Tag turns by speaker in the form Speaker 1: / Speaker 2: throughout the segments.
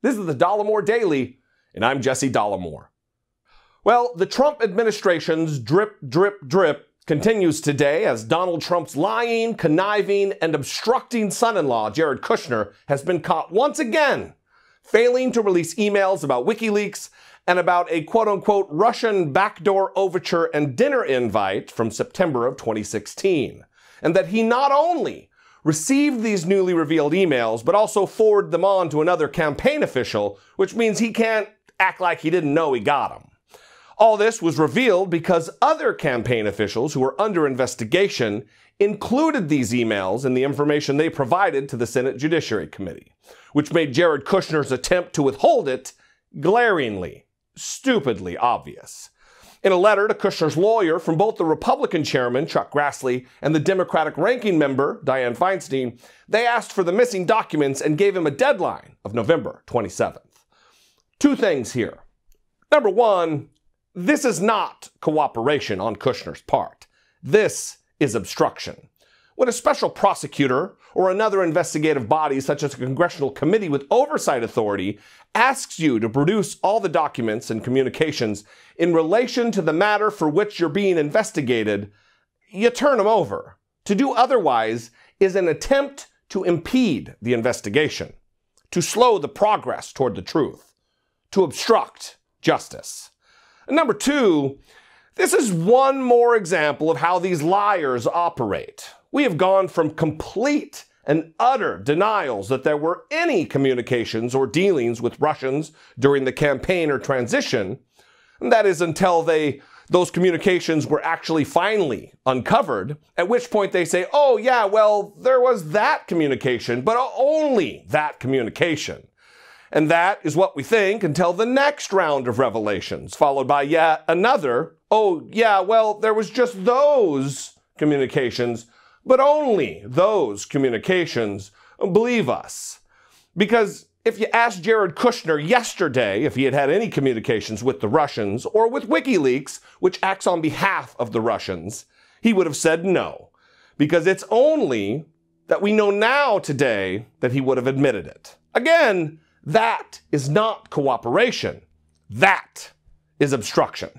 Speaker 1: This is the Dollemore Daily, and I'm Jesse Dollemore. Well, the Trump administration's drip, drip, drip continues today as Donald Trump's lying, conniving, and obstructing son-in-law, Jared Kushner, has been caught once again failing to release emails about WikiLeaks and about a quote-unquote Russian backdoor overture and dinner invite from September of 2016. And that he not only received these newly revealed emails, but also forwarded them on to another campaign official, which means he can't act like he didn't know he got them. All this was revealed because other campaign officials who were under investigation included these emails in the information they provided to the Senate Judiciary Committee, which made Jared Kushner's attempt to withhold it glaringly, stupidly obvious. In a letter to Kushner's lawyer from both the Republican chairman, Chuck Grassley, and the Democratic ranking member, Dianne Feinstein, they asked for the missing documents and gave him a deadline of November 27th. Two things here. Number one, this is not cooperation on Kushner's part. This is obstruction. When a special prosecutor or another investigative body, such as a congressional committee with oversight authority, asks you to produce all the documents and communications in relation to the matter for which you're being investigated, you turn them over. To do otherwise is an attempt to impede the investigation, to slow the progress toward the truth, to obstruct justice. And number two, this is one more example of how these liars operate. We have gone from complete and utter denials that there were any communications or dealings with Russians during the campaign or transition, and that is until those communications were actually finally uncovered, at which point they say, oh yeah, well, there was that communication, but only that communication. And that is what we think until the next round of revelations, followed by yet another, oh yeah, well, there was just those communications, but only those communications. Believe us. Because if you asked Jared Kushner yesterday if he had had any communications with the Russians or with WikiLeaks, which acts on behalf of the Russians, he would have said no. Because it's only that we know now today that he would have admitted it. Again, that is not cooperation. That is obstruction.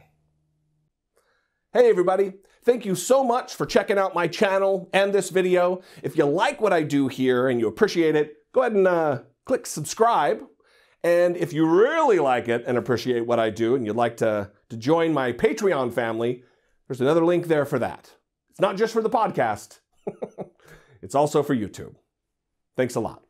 Speaker 1: Hey everybody. Thank you so much for checking out my channel and this video. If you like what I do here and you appreciate it, go ahead and click subscribe. And if you really like it and appreciate what I do and you'd like to join my Patreon family, there's another link there for that. It's not just for the podcast. It's also for YouTube. Thanks a lot.